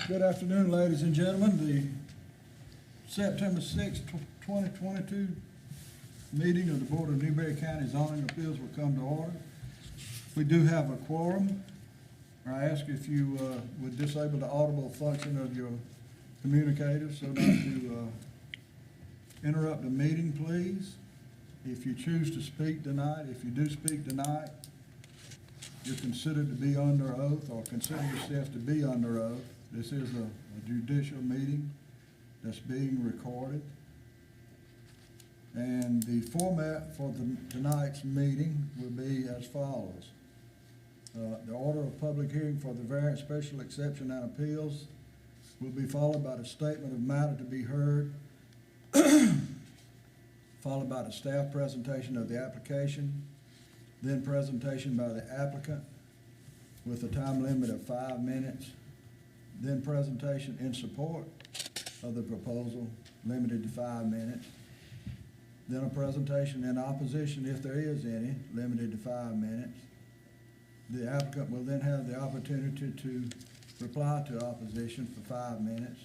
Good afternoon, ladies and gentlemen. The September 6, 2022 meeting of the Board of Newberry County Zoning Appeals will come to order. We do have a quorum. I ask if you would disable the audible function of your communicators so not to interrupt the meeting, please. If you choose to speak tonight, if you do speak tonight, you're considered to be under oath or consider yourself to be under oath. This is a judicial meeting that's being recorded. And the format for tonight's meeting will be as follows. The order of public hearing for the variance, special exception, and appeals will be followed by the statement of matter to be heard, followed by the staff presentation of the application, then presentation by the applicant with a time limit of 5 minutes, then presentation in support of the proposal limited to 5 minutes, then a presentation in opposition, if there is any, limited to 5 minutes. The applicant will then have the opportunity to reply to opposition for 5 minutes.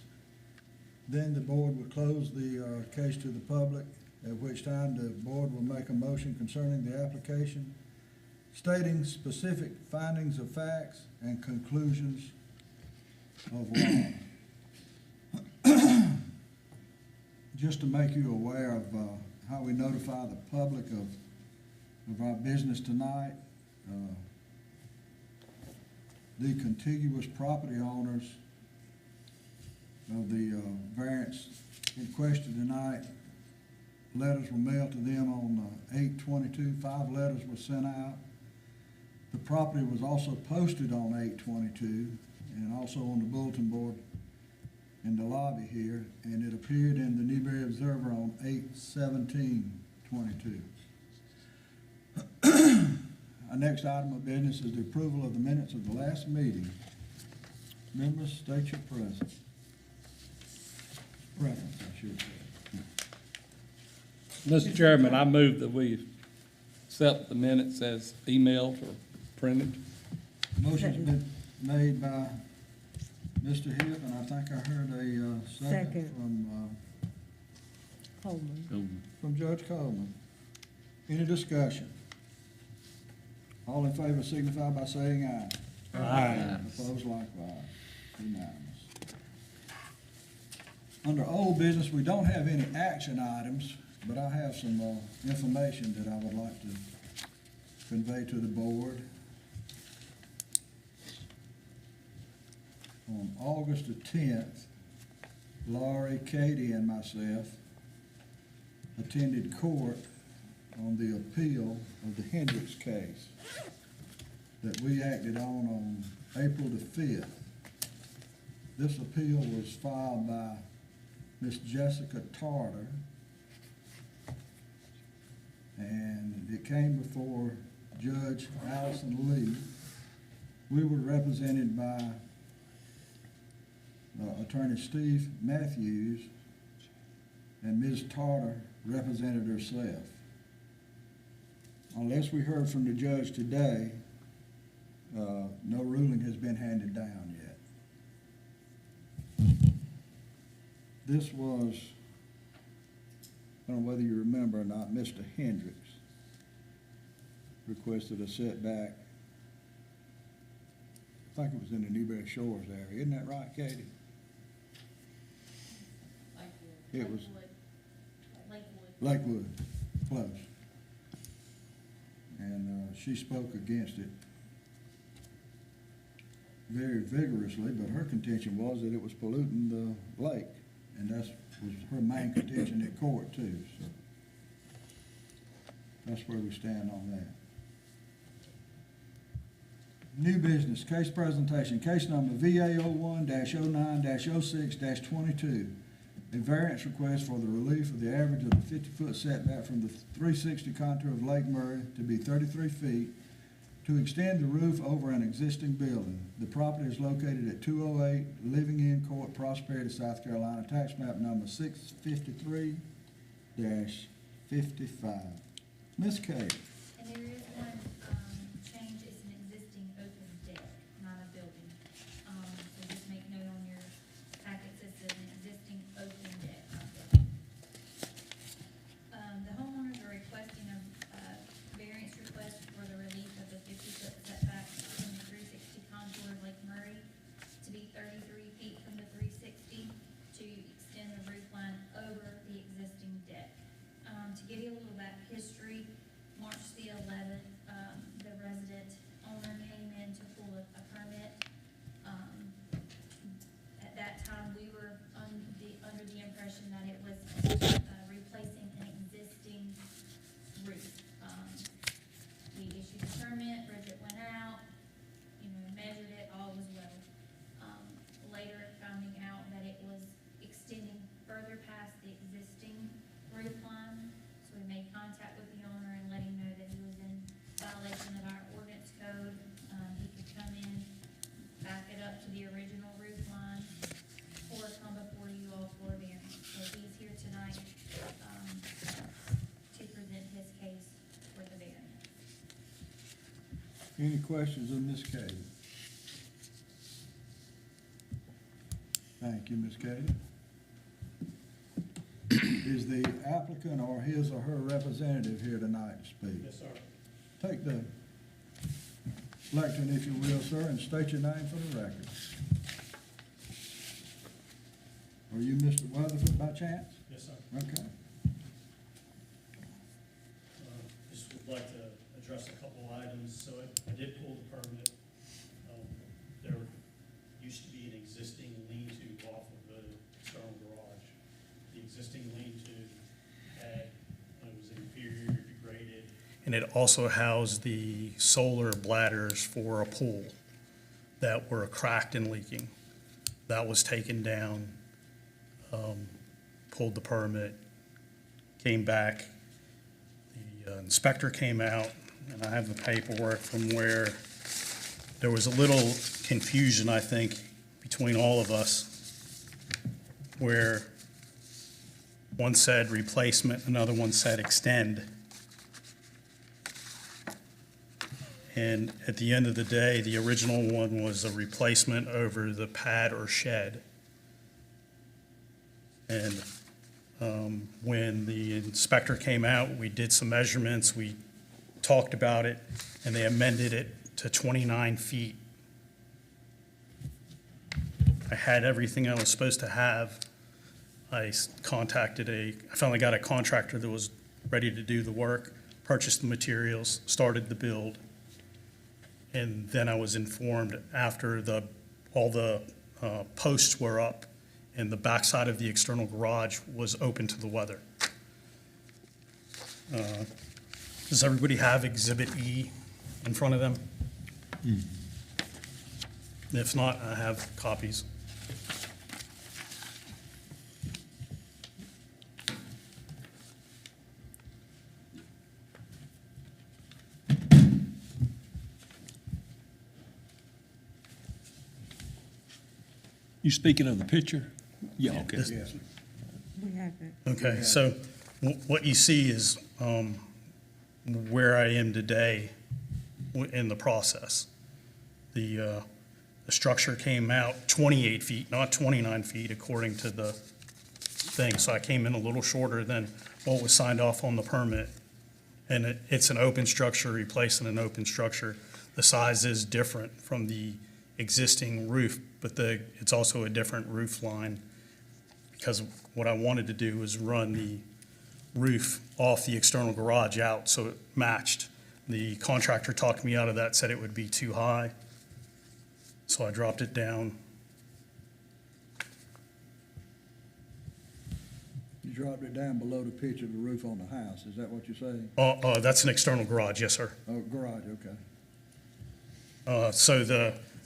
Then the board will close the case to the public, at which time the board will make a motion concerning the application, stating specific findings of facts and conclusions of law. Just to make you aware of how we notify the public of our business tonight, the contiguous property owners of the variance in question tonight, letters were mailed to them on 8/22. 5 letters were sent out. The property was also posted on 8/22 and also on the bulletin board in the lobby here, and it appeared in the Newberry Observer on 8/17/22. Our next item of business is the approval of the minutes of the last meeting. Members, state your preference, I should say. Mr. Chairman, I move that we accept the minutes as emailed or printed. Motion's been made by Mr. Hipp, and I think I heard a second from Judge Coleman. Any discussion? All in favor signify by saying aye. Aye. Opposed likewise. Unanimous. Under old business, we don't have any action items, but I have some information that I would like to convey to the board. On August the 10th, Laurie, Katie, and myself attended court on the appeal of the Hendricks case that we acted on April the 5th. This appeal was filed by Miss Jessica Tarter, and it came before Judge Allison Lee. We were represented by Attorney Steve Matthews, and Ms. Tarter represented herself. Unless we heard from the judge today, no ruling has been handed down yet. This was, I don't know whether you remember or not, Mr. Hendricks requested a setback. I think it was in the Newberry Shores area. Isn't that right, Katie? It was Lakewood, close. And she spoke against it very vigorously, but her contention was that it was polluting the lake, and that was her main contention at court too. So that's where we stand on that. New business, case presentation, case number VA01-09-06-22. A variance request for the relief of the average of the 50-foot setback from the 360 contour of Lake Murray to be 33 feet to extend the roof over an existing building. The property is located at 208 Living Inn Court, Prosperity, South Carolina, tax map number 653-55. Ms. Kay. And there is one change. It's an existing open deck, not a building. So just make note on your replacing an existing roof. We issued a permit, Bridget went out, measured it, all was well. Later finding out that it was extending further past the existing roof line, so we made contact with the owner and let him know that he was in violation of our ordinance code. He could come in, back it up to the original roof line, or come before you all for a variance. So he's here tonight, to present his case for the variance. Any questions on this case? Thank you, Ms. Katie. Is the applicant or his or her representative here tonight to speak? Yes, sir. Take the lectern, if you will, sir, and state your name for the record. Are you Mr. Weatherford by chance? Yes, sir. Okay. Just would like to address a couple items. So I did pull the permit. There used to be an existing lean-to off of the external garage. The existing lean-to had, it was inferior, degraded. And it also housed the solar bladders for a pool that were cracked and leaking. That was taken down, pulled the permit, came back. The inspector came out, and I have the paperwork from where there was a little confusion, I think, between all of us, where one said replacement, another one said extend. And at the end of the day, the original one was a replacement over the pad or shed. And when the inspector came out, we did some measurements, we talked about it, and they amended it to 29 feet. I had everything I was supposed to have. I finally got a contractor that was ready to do the work, purchased the materials, started the build. And then I was informed after all the posts were up and the backside of the external garage was open to the weather. Does everybody have Exhibit E in front of them? If not, I have copies. You speaking of the picture? Yeah, okay. Yes. We have it. Okay, so what you see is where I am today in the process. The structure came out 28 feet, not 29 feet, according to the thing. So I came in a little shorter than what was signed off on the permit. And it's an open structure, replacing an open structure. The size is different from the existing roof, but it's also a different roof line, because what I wanted to do was run the roof off the external garage out so it matched. The contractor talked me out of that, said it would be too high, so I dropped it down. You dropped it down below the pitch of the roof on the house, is that what you're saying? That's an external garage, yes, sir. Oh, garage, okay. So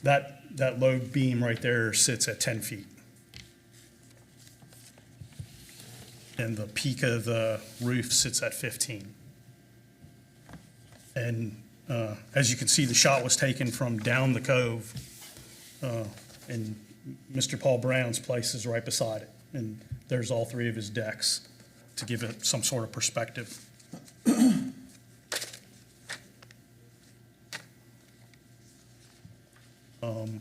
that low beam right there sits at 10 feet. And the peak of the roof sits at 15. And as you can see, the shot was taken from down the cove, and Mr. Paul Brown's place is right beside it. And there's all three of his decks to give it some sort of perspective.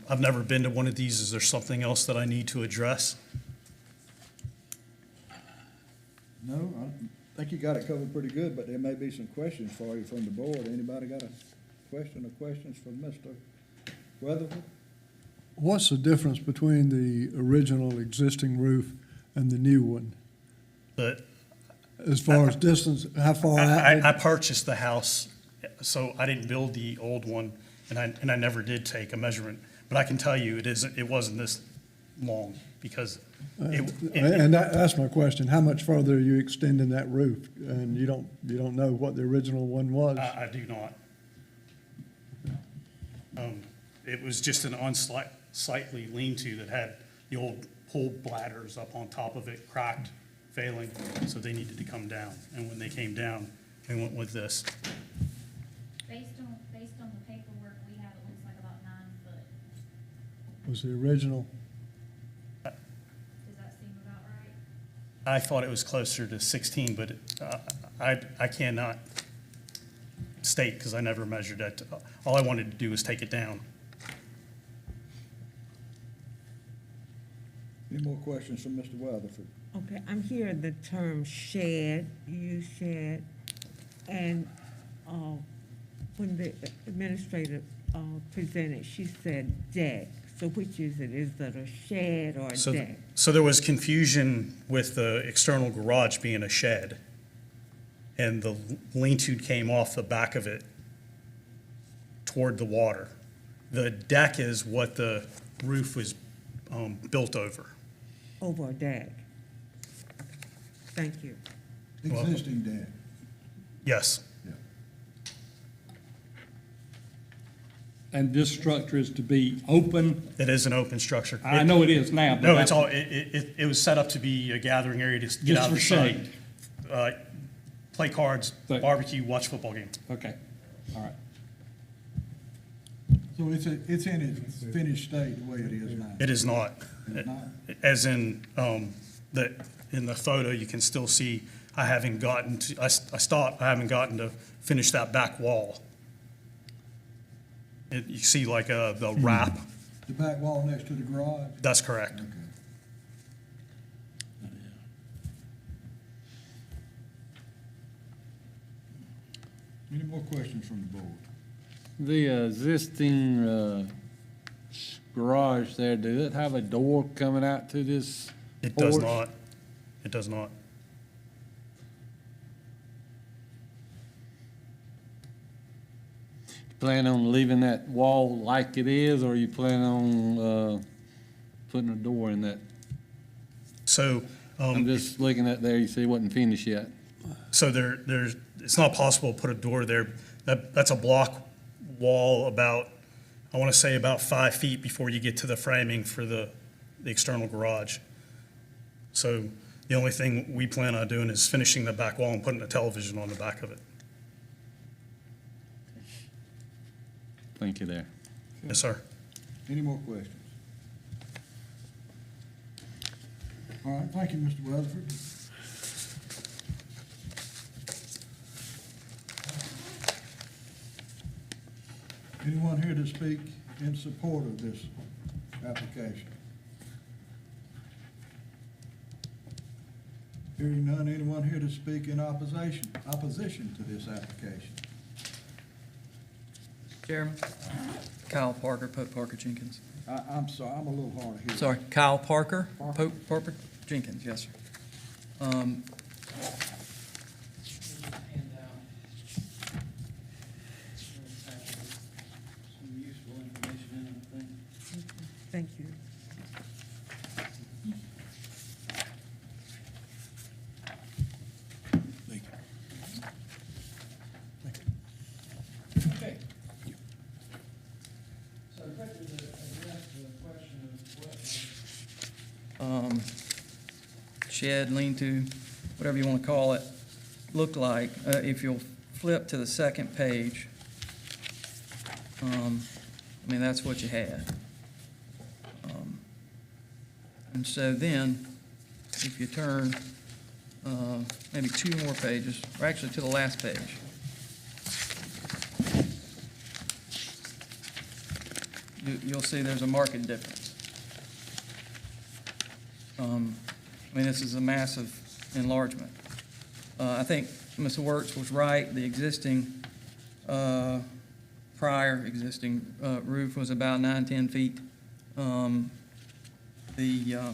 I've never been to one of these. Is there something else that I need to address? No, I think you got it covered pretty good, but there may be some questions for you from the board. Anybody got a question or questions for Mr. Weatherford? What's the difference between the original existing roof and the new one? But As far as distance, how far I out? purchased the house, so I didn't build the old one, and I never did take a measurement. But I can tell you, it wasn't this long because And that's my question, how much further are you extending that roof? And you don't know what the original one was? I do not. It was just an unsightly lean-to that had the old pole bladders up on top of it, cracked, failing, so they needed to come down. And when they came down, we went with this. Based on the paperwork we have, it looks like about 9 foot. Was the original, Does that seem about right? I thought it was closer to 16, but I cannot state because I never measured it. All I wanted to do was take it down. Any more questions from Mr. Weatherford? Okay, I'm hearing the term shed, you use shed, and when the administrator presented, she said deck. So which is it? Is that a shed or a So, deck? so there was confusion with the external garage being a shed. And the lean-to came off the back of it toward the water. The deck is what the roof was built over. Over a deck. Thank you. Welcome. Existing deck. Yes, Yeah. And this structure is to be open? it is an open structure. I know it is now, but. No, it's all, it was set up to be a gathering area to get Just out of for the sun. shade? Play cards, Right. barbecue, watch football game. Okay, all right. So it's in its finished state the way it is now? It is not. It's not? As in, in the photo, you can still see, I haven't gotten to finish that back wall. You see like the wrap, The back wall next to the garage? that's correct. Okay. Any more questions from the board? The existing garage there, does it have a door coming out to this? It does porch? not. It does not. Plan on leaving that wall like it is, or you plan on putting a door in that? So, I'm just looking at there, you see it wasn't finished yet. so there's, it's not possible to put a door there. That's a block wall about, I want to say about 5 feet before you get to the framing for the external garage. So the only thing we plan on doing is finishing the back wall and putting a television on the back of it. Thank you there. Yes, sir. Any more questions? All right, thank you, Mr. Weatherford. Anyone here to speak in support of this application? Hearing none, anyone here to speak in opposition to this application? Chairman, Kyle Parker, Pope Parker Jenkins. I'm sorry, I'm a little hard of hearing. Sorry, Kyle Parker, Parker. Pope Parker Jenkins, yes, sir. Thank you. Okay. So quickly to address the question of what Shed, lean-to, whatever you want to call it, looked like. If you'll flip to the second page, I mean, that's what you had. And so then, if you turn maybe 2 more pages, or actually to the last page, you'll see there's a marked difference. I mean, this is a massive enlargement. I think Mr. Wertz was right. The existing, prior existing roof was about 9-10 feet. The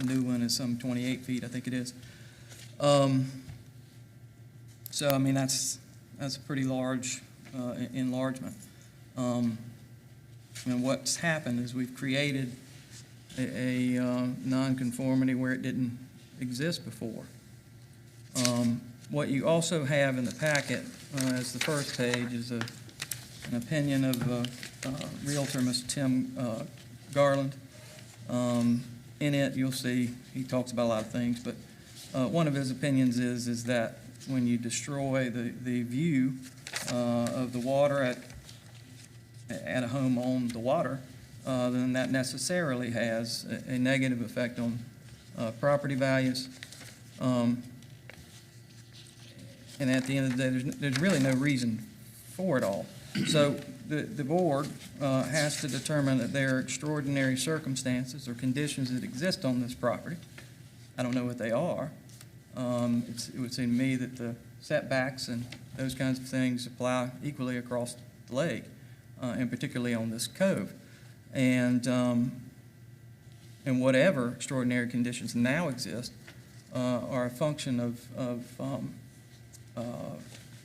new one is some 28 feet, I think it is. So, I mean, that's a pretty large enlargement. And what's happened is we've created a nonconformity where it didn't exist before. What you also have in the packet as the first page is an opinion of Realtor Mr. Tim Garland. In it, you'll see, he talks about a lot of things, but one of his opinions is that when you destroy the view of the water at a home on the water, then that necessarily has a negative effect on property values. And at the end of the day, there's really no reason for it all. So the board has to determine that there are extraordinary circumstances or conditions that exist on this property. I don't know what they are. It would seem to me that the setbacks and those kinds of things apply equally across the lake, and particularly on this cove. And whatever extraordinary conditions now exist are a function of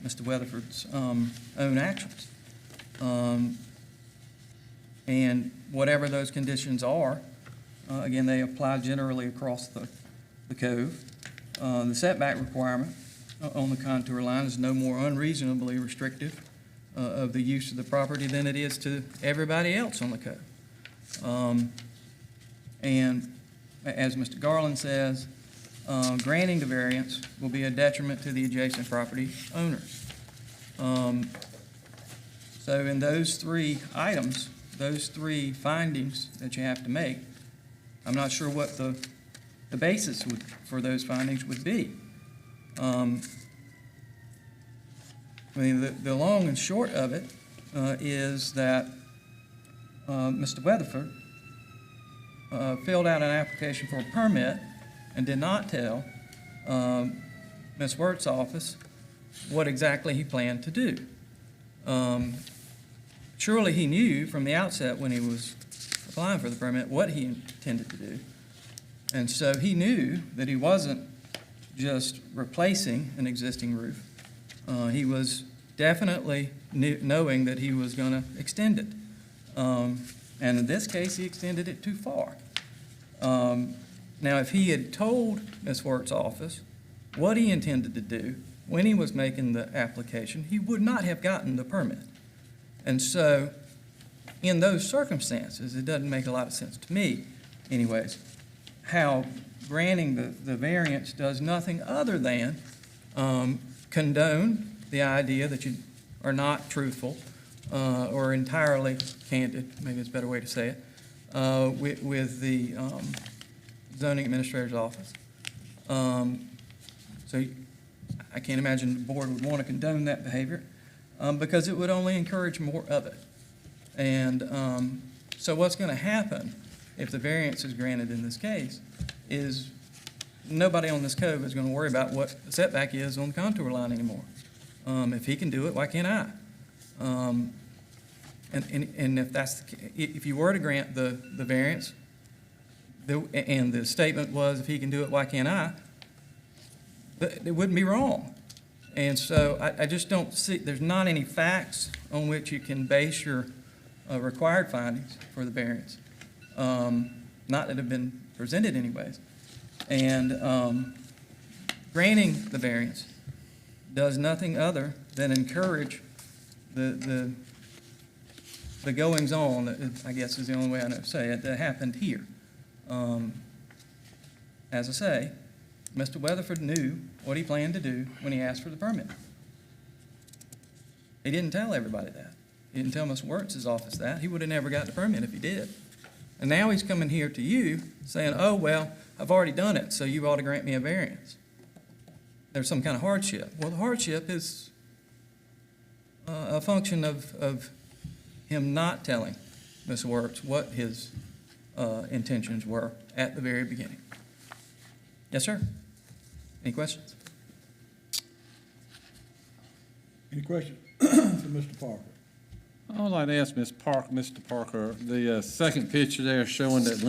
Mr. Weatherford's own actions. And whatever those conditions are, again, they apply generally across the cove. The setback requirement on the contour line is no more unreasonably restrictive of the use of the property than it is to everybody else on the cove. And as Mr. Garland says, granting the variance will be a detriment to the adjacent property owners. So in those three items, those three findings that you have to make, I'm not sure what the basis for those findings would be. I mean, the long and short of it is that Mr. Weatherford filled out an application for a permit and did not tell Ms. Wirt's office what exactly he planned to do. Surely he knew from the outset when he was applying for the permit what he intended to do. And so he knew that he wasn't just replacing an existing roof. He was definitely knowing that he was going to extend it. And in this case, he extended it too far. Now, if he had told Ms. Wirt's office what he intended to do when he was making the application, he would not have gotten the permit. And so, in those circumstances, it doesn't make a lot of sense to me, anyways, how granting the variance does nothing other than condone the idea that you are not truthful or entirely candid, maybe it's a better way to say it, with the zoning administrator's office. So I can't imagine the board would want to condone that behavior because it would only encourage more of it. And so what's going to happen if the variance is granted in this case is nobody on this cove is going to worry about what the setback is on the contour line anymore. If he can do it, why can't I? And if you were to grant the variance, and the statement was, if he can do it, why can't I? It wouldn't be wrong. And so I just don't see, there's not any facts on which you can base your required findings for the variance. Not that have been presented anyways. And granting the variance does nothing other than encourage the goings-on, I guess is the only way I know to say it, that happened here. As I say, Mr. Weatherford knew what he planned to do when he asked for the permit. He didn't tell everybody that. He didn't tell Ms. Wirtz's office that. He would have never got the permit if he did. And now he's coming here to you saying, oh, well, I've already done it, so you ought to grant me a variance. There's some kind of hardship. Well, the hardship is a function of him not telling Ms. Wirtz what his intentions were at the very beginning. Yes, sir? Any questions? Any questions for Mr. Parker? I would like to ask Mr. Parker, the second picture there showing that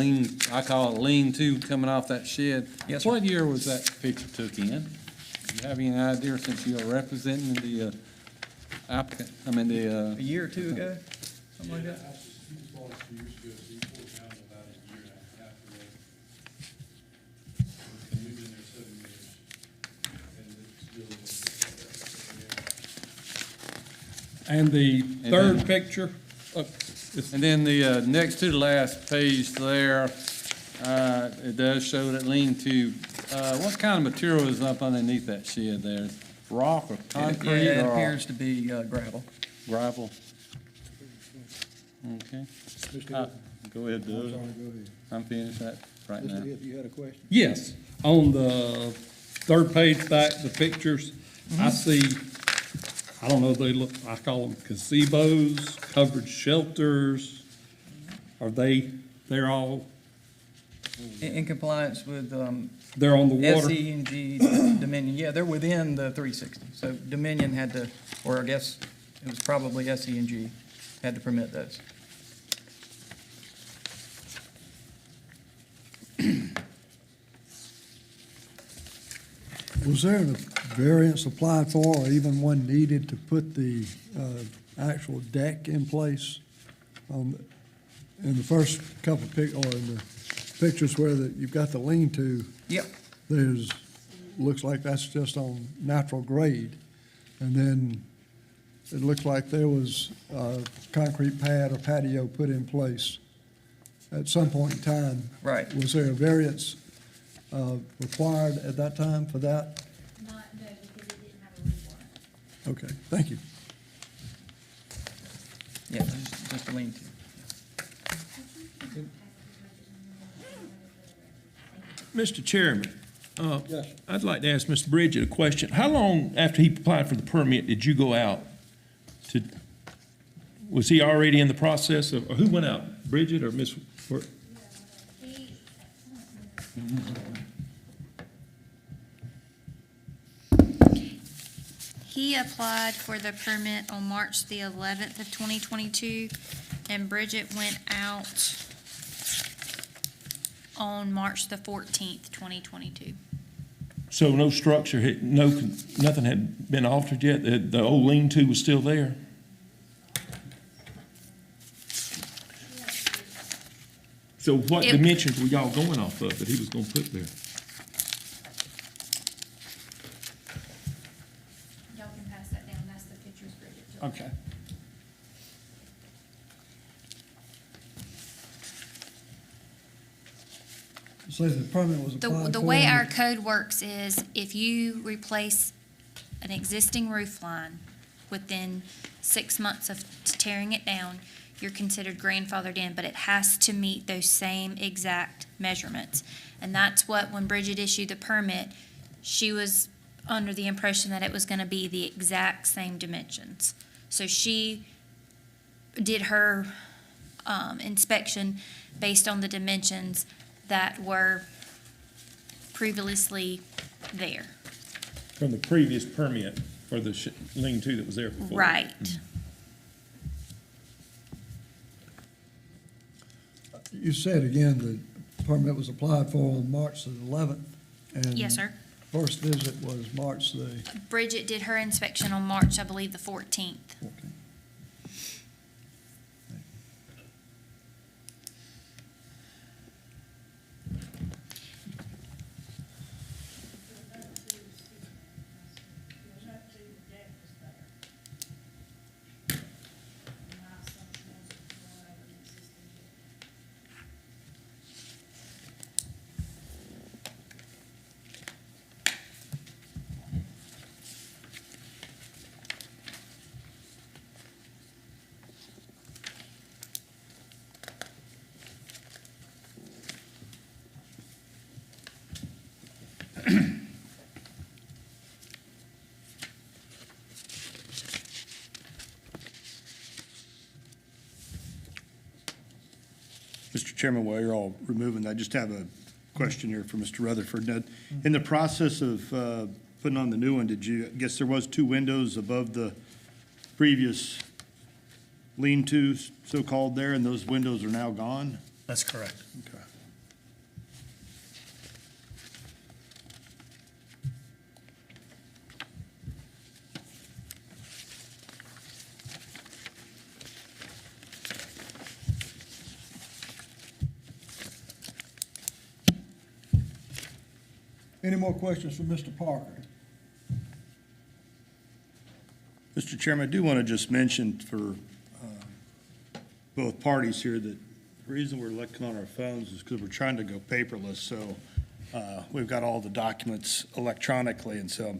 I call it lean-to coming off that shed. Yes, sir. What year was that picture took in? Do you have any idea, since you are representing the applicant, A year or two ago, something like that? He was bought 2 years ago, so he pulled down about a year and a half And the And third then- picture, And then the, next to the last page there, it does show that lean-to, what kind of material is up underneath that shed there? Rock or concrete It or appears to be gravel. gravel? Okay. Go ahead, I'm sorry, Doug. go ahead. I'm finished that right now. Mr. Hill, you had a question? yes, on the third page back, the pictures, I see, I don't know, they look, I call them gazebos, covered shelters. Are they're all, In compliance with they're on the water? SE and G Dominion. Yeah, they're within the 360. So Dominion had to, or I guess it was probably SE and G, had to permit those. Was there a variance applied for, or even one needed to put the actual deck in place? In the first couple or in the pictures where you've got the lean-to, Yep. looks like that's just on natural grade. And then it looks like there was a concrete pad or patio put in place at some point in time. Right. Was there a variance required at that time for that? Not, no, because it didn't have a roof on it. Okay, thank you. Yeah, just a lean-to. Mr. Chairman, Yes. I'd like to ask Mr. Bridget a question. How long after he applied for the permit did you go out to, was he already in the process of, or who went out, Bridget or Miss? He applied for the permit on March the 11th of 2022, and Bridget went out on March the 14th, 2022. So no structure, nothing had been altered yet? The old lean-to was still there? So what It- dimensions were y'all going off of that he was gonna put there? Y'all can pass that down, that's the pictures Bridget took. Okay. So the permit was applied for? The way our code works is if you replace an existing roof line within 6 months of tearing it down, you're considered grandfathered in, but it has to meet those same exact measurements. And that's what, when Bridget issued the permit, she was under the impression that it was gonna be the exact same dimensions. So she did her inspection based on the dimensions that were previously there. From the previous permit for the lean-to that was there before? Right. You said again, the permit was applied for on March the 11th? and Yes, sir. First visit was March the, Bridget did her inspection on March, I believe, the 14th. okay. Mr. Chairman, while you're all removing that, I just have a question here for Mr. Rutherford. Now, in the process of putting on the new one, did you, I guess there was 2 windows above the previous lean-tos, so-called there, and those windows are now gone? That's correct. Okay. Any more questions for Mr. Parker? Mr. Chairman, I do want to just mention for both parties here that the reason we're looking on our phones is because we're trying to go paperless, so we've got all the documents electronically, and so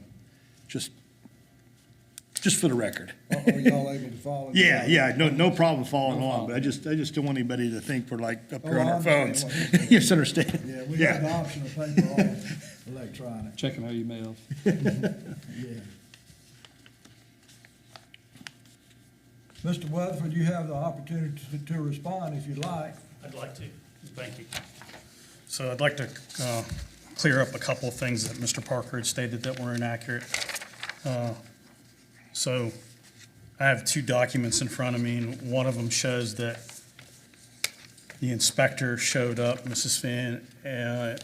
just for the record. Are y'all able to follow? Yeah, no problem following along, but I just don't want anybody to think we're like up here Oh, on I our understand phones. what you're saying. You just understand? Yeah, we have the option of paper or electronic. Checking our emails. Yeah. Mr. Weatherford, you have the opportunity to respond if you'd like. I'd like to. Thank you. So I'd like to clear up a couple of things that Mr. Parker had stated that were inaccurate. So I have two documents in front of me, and one of them shows that the inspector showed up, Mrs. Finn,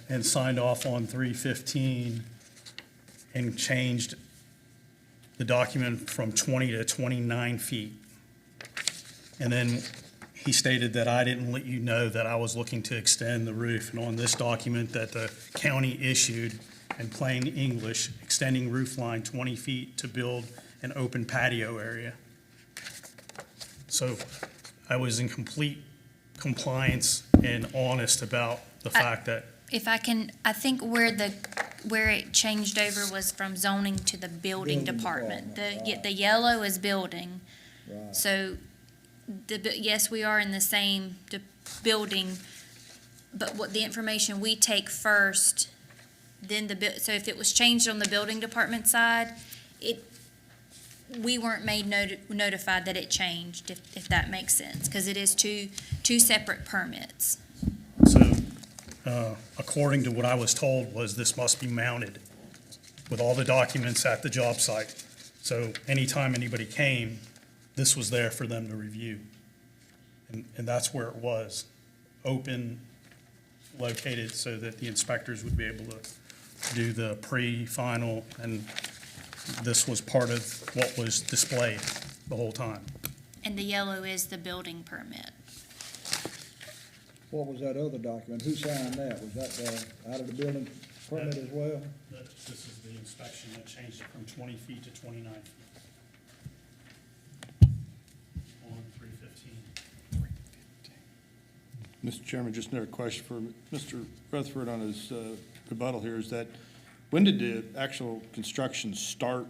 and signed off on 315 and changed the document from 20 to 29 feet. And then he stated that I didn't let you know that I was looking to extend the roof. And on this document that the county issued in plain English, extending roof line 20 feet to build an open patio area. So I was in complete compliance and honest about the fact that, If I can, I think where it changed over was from zoning to the building Building department. department, The yellow is building. Right. So, yes, we are in the same building, but what the information we take first, then so if it was changed on the building department side, we weren't made notified that it changed, if that makes sense, because it is two separate permits. so according to what I was told was this must be mounted with all the documents at the job site. So anytime anybody came, this was there for them to review. And that's where it was, open, located so that the inspectors would be able to do the pre-final, and this was part of what was displayed the whole time. And the yellow is the building permit. What was that other document? Who signed that? Was that out of the building permit as well? This is the inspection that changed it from 20 feet to 29 feet. On 315. Mr. Chairman, just another question for Mr. Rutherford on his rebuttal here, is that when did the actual construction start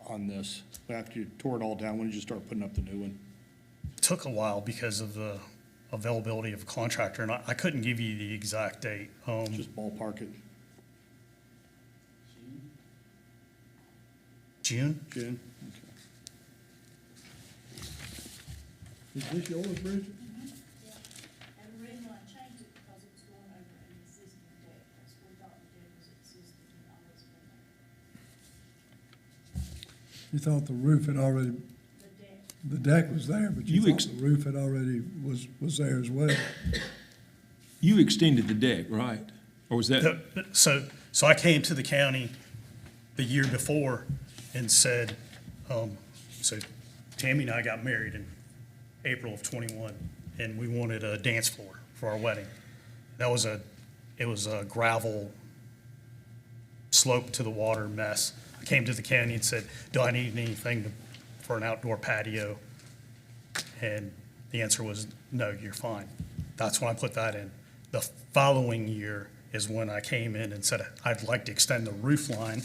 on this? After you tore it all down, when did you start putting up the new one? It took a while because of the availability of a contractor, and I couldn't give you the exact date. Just ballpark it, June? June? Is this yours, Bridget? And originally I changed it because it was going over an existing deck. That's what we thought the deck was existing and always been there. You thought the roof had already, The deck, the deck was there, but You you thought the roof had already was there as well. You extended the deck, right? Or was that, So I came to the county the year before and said, so Tammy and I got married in April of '21, and we wanted a dance floor for our wedding. It was a gravel slope to the water mess. I came to the county and said, do I need anything for an outdoor patio? And the answer was, no, you're fine. That's when I put that in. The following year is when I came in and said, I'd like to extend the roof line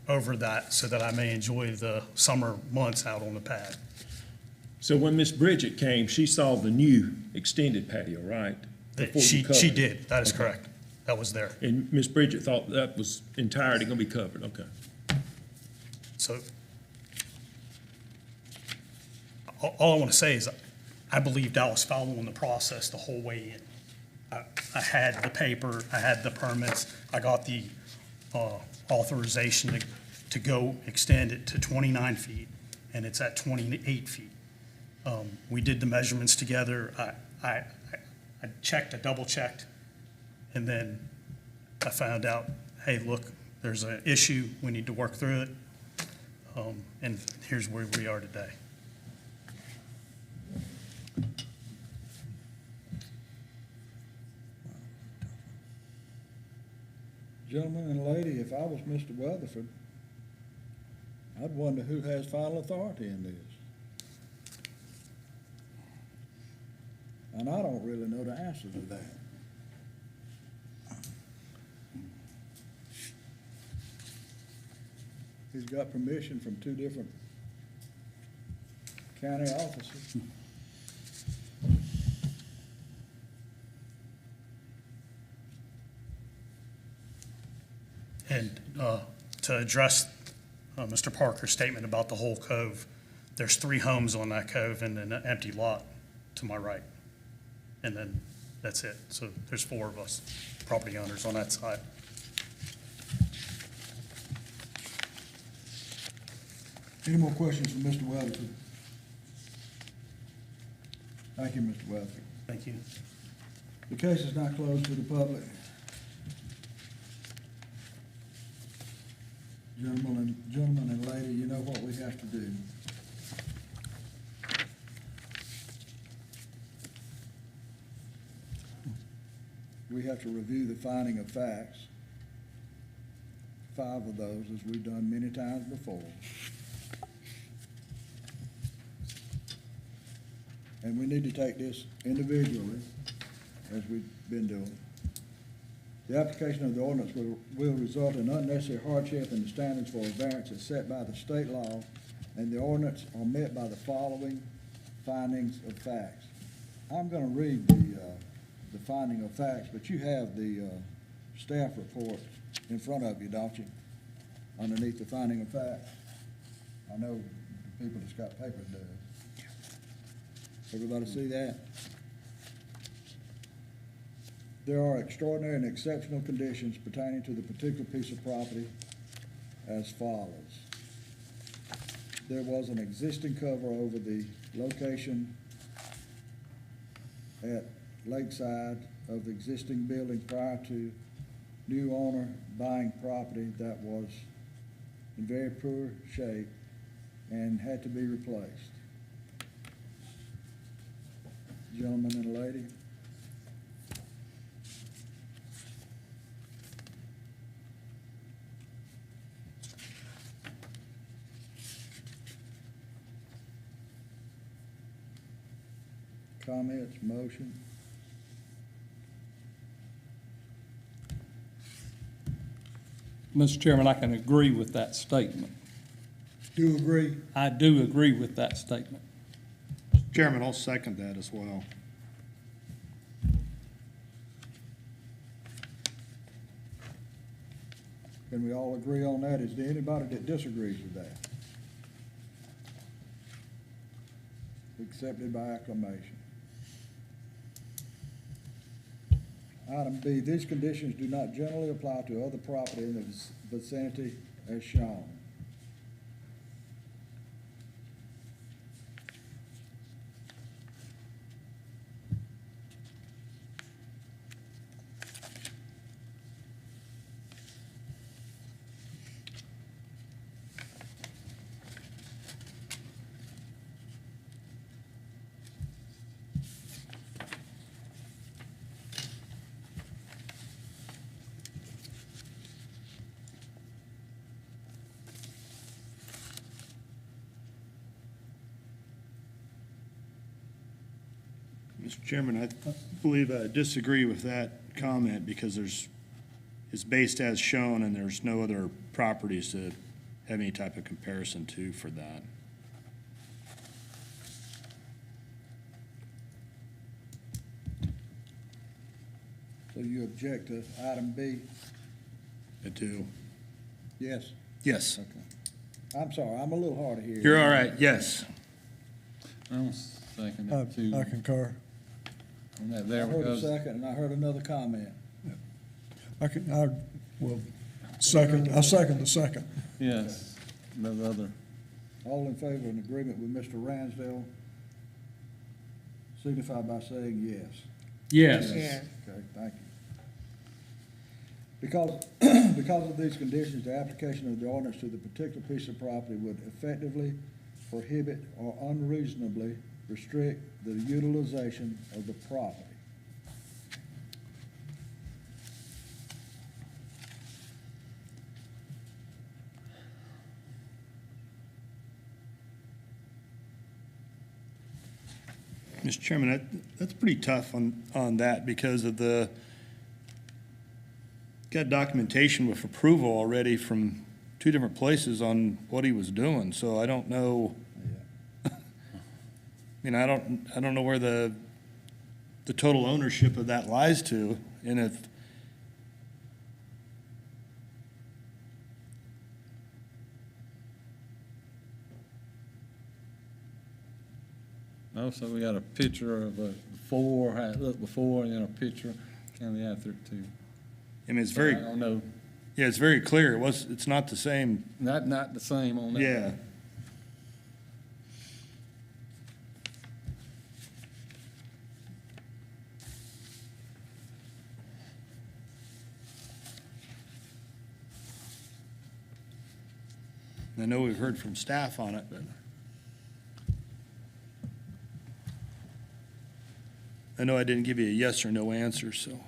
over that so that I may enjoy the summer months out on the pad. so when Miss Bridget came, she saw the new extended patio, right? Before you She covered. did, that is Okay. correct. That was there. And Miss Bridget thought that was entirely gonna be covered, okay. So all I want to say is I believed I was following the process the whole way in. I had the paper, I had the permits, I got the authorization to go extend it to 29 feet, and it's at 28 feet. We did the measurements together. I checked, I double-checked, and then I found out, hey, look, there's an issue, we need to work through it, and here's where we are today. Gentlemen and lady, if I was Mr. Weatherford, I'd wonder who has final authority in this. And I don't really know the answer to that. He's got permission from two different county offices. And to address Mr. Parker's statement about the whole cove, there's 3 homes on that cove and an empty lot to my right. And then that's it. So there's 4 of us, property owners on that side. Any more questions for Mr. Weatherford? Thank you, Mr. Weatherford. Thank you. The case is now closed to the public. Gentlemen and lady, you know what we have to do. We have to review the finding of facts. 5 of those, as we've done many times before. And we need to take this individually, as we've been doing. The application of the ordinance will result in unnecessary hardship in the standards for a variance as set by the state law, and the ordinance are met by the following findings of facts. I'm gonna read the finding of facts, but you have the staff report in front of you, don't you? Underneath the finding of facts. I know the people that's got papers do it. Everybody see that? There are extraordinary and exceptional conditions pertaining to the particular piece of property as follows. There was an existing cover over the location at Lakeside of the existing building prior to new owner buying property that was in very poor shape and had to be replaced. Gentleman and lady. Comments, motion? Mr. Chairman, I can agree with that statement. Do agree? I do agree with that statement. Chairman, I'll second that as well. Can we all agree on that? Is there anybody that disagrees with that? Accepted by acclamation. Item B, these conditions do not generally apply to other property in the vicinity as shown. Mr. Chairman, I believe I disagree with that comment because it's based as shown and there's no other properties to have any type of comparison to for that. So you object to item B? I do. Yes? Yes. Okay. I'm sorry, I'm a little hard of hearing. You're all right, yes. I'll second it too. I concur. On that I there, heard a because second, and I heard another comment. I second the second. yes, the other. All in favor and agreement with Mr. Ransdale, signify by saying yes. Yes. Yes. Okay, thank you. Because of these conditions, the application of the ordinance to the particular piece of property would effectively prohibit or unreasonably restrict the utilization of the property. Mr. Chairman, that's pretty tough on that because of got documentation with approval already from two different places on what he was doing, so I don't know. I mean, I don't know where the total ownership of that lies to, and if Also, we got a picture of before, how it looked before, and then a picture kind of after it too. I mean, it's I very, don't know, yeah, it's very clear. It's not the same. not the same on that. Yeah. I know we've heard from staff on it, but I know I didn't give you a yes or no answer, so.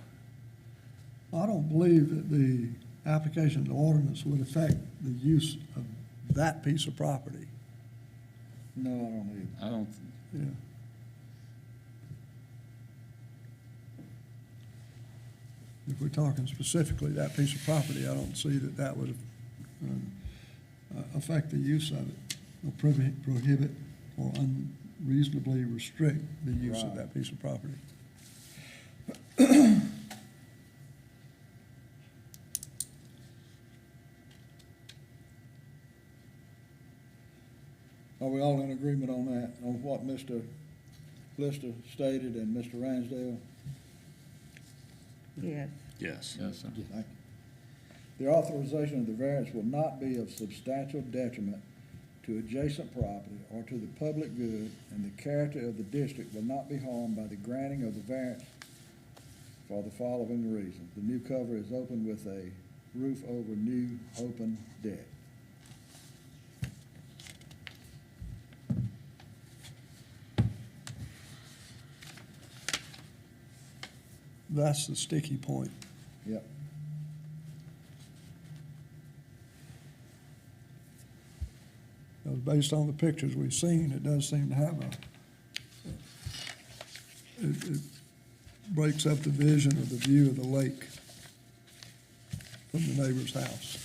I don't believe that the application of the ordinance would affect the use of that piece of property. No, I don't either. I don't, Yeah. If we're talking specifically that piece of property, I don't see that that would affect the use of it, or prohibit or unreasonably restrict the use of Right. that piece of property. Are we all in agreement on that, on what Mr. Lister stated and Mr. Ransdale? Yes. Yes. yes, sir. Thank you. The authorization of the variance will not be of substantial detriment to adjacent property or to the public good, and the character of the district will not be harmed by the granting of the variance for the following reasons. The new cover is open with a roof over new open deck. That's the sticky point. Yep. Based on the pictures we've seen, it does seem to have it breaks up the vision of the view of the lake from the neighbor's house.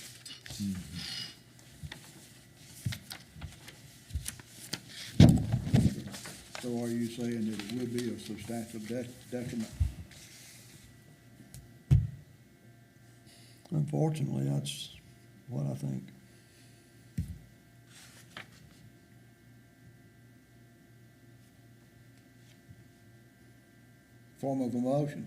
So are you saying that it would be a substantial detriment? Unfortunately, that's what I think. Form of a motion?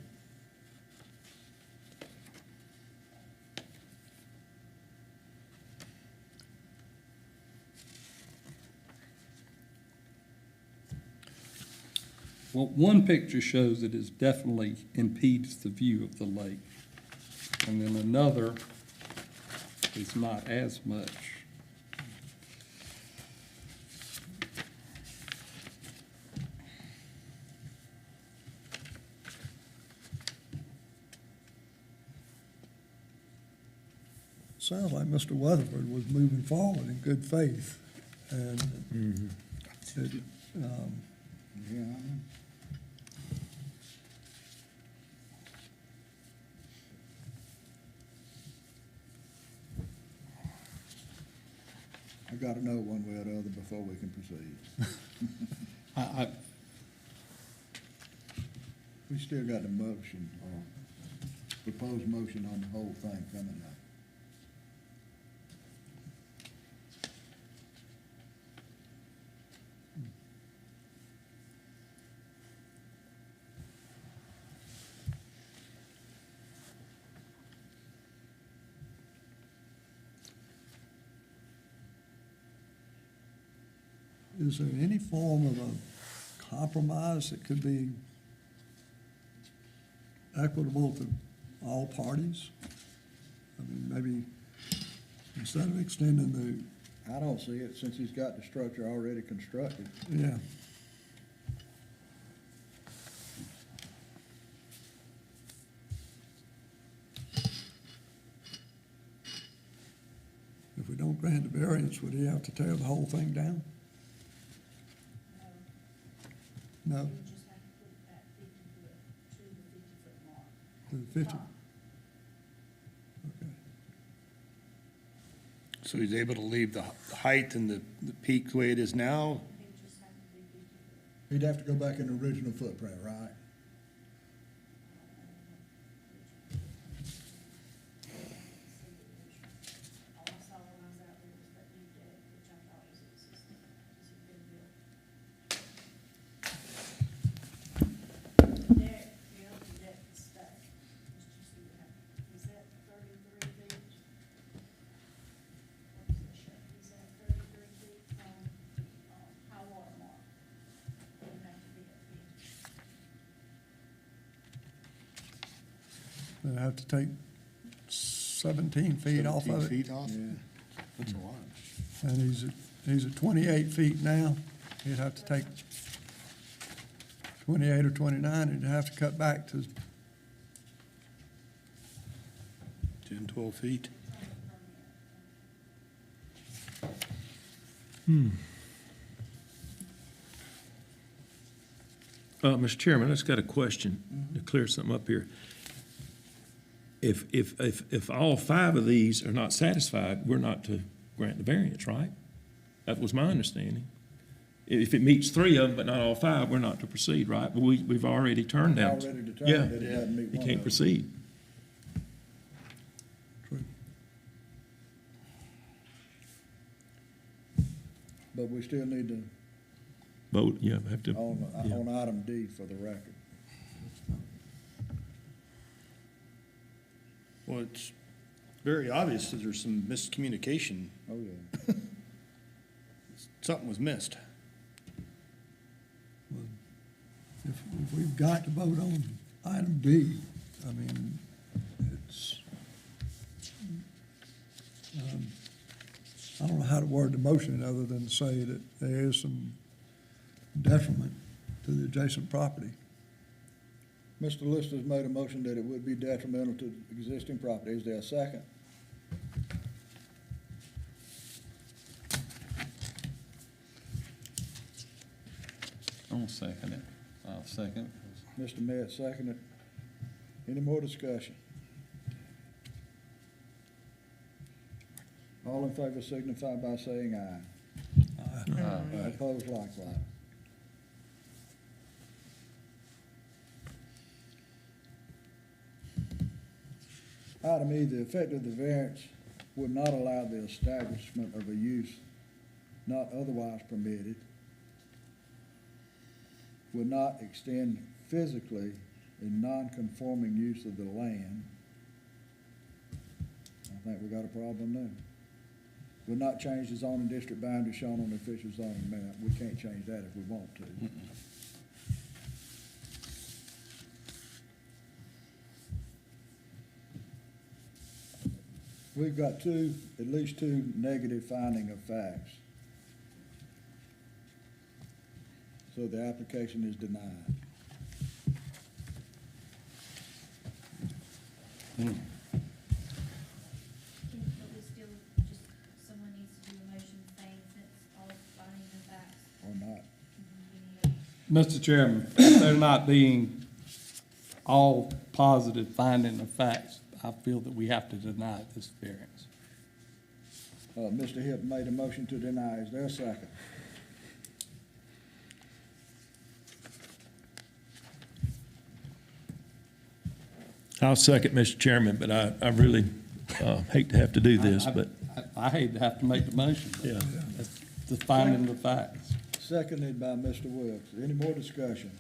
Well, one picture shows that it definitely impedes the view of the lake. And then another is not as much. Sounds like Mr. Weatherford was moving forward in good faith, and it, Yeah. I gotta know one way or the other before we can proceed. We still got the motion, or proposed motion on the whole thing coming up. is there any form of a compromise that could be equitable to all parties? I mean, maybe instead of extending I don't see it, since he's got the structure already constructed. yeah. If we don't grant the variance, would he have to tear the whole thing down? No, No? you just To the 50? Okay. So he's able to leave the height and the peak the way it is now? It just had to be 50 foot. He'd have to go back in the original footprint, right? All I saw when I was out there was that new deck, which I thought was existing, because he'd been built. Deck, the other deck is stacked, just to see what happened. He's at 33 feet. What does it show? He's at 33 feet from, high water mark. It would have to be at 50. They have to take 17 feet off of 17 it. feet off? Yeah. That's a lot. And he's at 28 feet now. He'd have to take 28 or 29, and he'd have to cut back to 10, 12 feet? Mr. Chairman, I just got a question to clear something up here. If all 5 of these are not satisfied, we're not to grant the variance, right? That was my understanding. If it meets 3 of them, but not all 5, we're not to proceed, right? But we've already turned down. Already Yeah, determined that it doesn't meet you one can't of them. proceed. But we still need to, Vote, yeah, have to. yeah. on item D for the record. Well, it's very obvious that there's some miscommunication. Oh, yeah. Something was missed. if we've got to vote on item B, I mean, it's, I don't know how to word the motion other than to say that there is some detriment to the adjacent property. Mr. Lister's made a motion that it would be detrimental to existing property. Is there a second? I'll second it. I'll second. Mr. Met seconded. Any more discussion? All in favor signify by saying aye. Opposed likewise. Item E, the effect of the variance would not allow the establishment of a use not otherwise permitted, would not extend physically in non-conforming use of the land. I think we got a problem there. Would not change the zoning district boundary shown on the official zoning map. We can't change that if we want to. We've got at least two negative finding of facts. So the application is denied. But we still just, someone needs to do a motion saying since all finding the facts. Or not. we need Mr. Chairman, there not being all positive finding of facts, I feel that we have to deny this variance. Mr. Hipp made a motion to deny. Is there a second? I'll second, Mr. Chairman, but I really hate to have to do this, but, I hate to have to make the motion, but yeah. that's the finding the facts. Seconded by Mr. Wilkes. Any more discussion?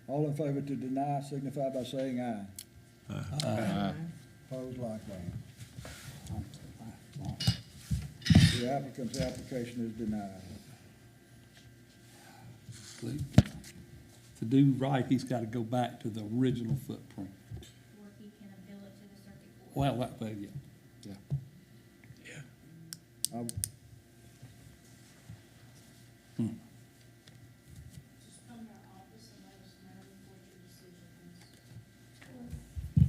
All in favor to deny signify by saying aye. Opposed likewise. The applicant's application is denied. To do right, he's got to go back to the original footprint. Or he can appeal it to the circuit court. Well, yeah. I- Just come to our office and let us know what your decision is. Come to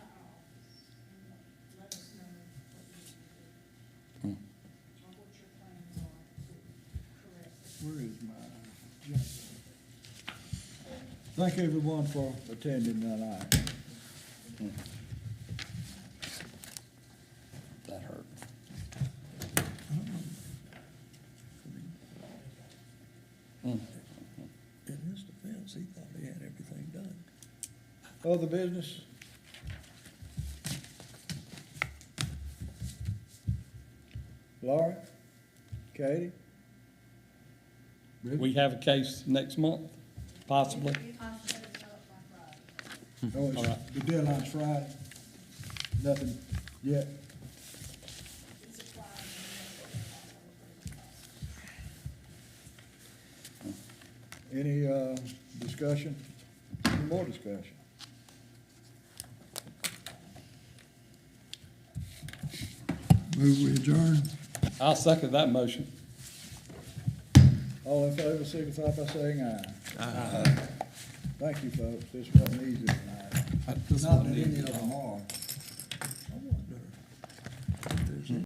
our office and let us know what you need to do. Or what your plans are to correct it. Where is my agenda? Thank everyone for attending tonight. That hurt. In his defense, he thought he had everything done. Other business? Laura? Katie? We have a case next month, possibly. Possibly developed by Friday. Oh, it's- All right. the deadline's Friday? Nothing yet? It's applied. Any, discussion? Any more discussion? Move we adjourn. I'll second that motion. All in favor, signify by saying aye. Aye. Thank you, folks. This wasn't easy tonight. Not that any of them are.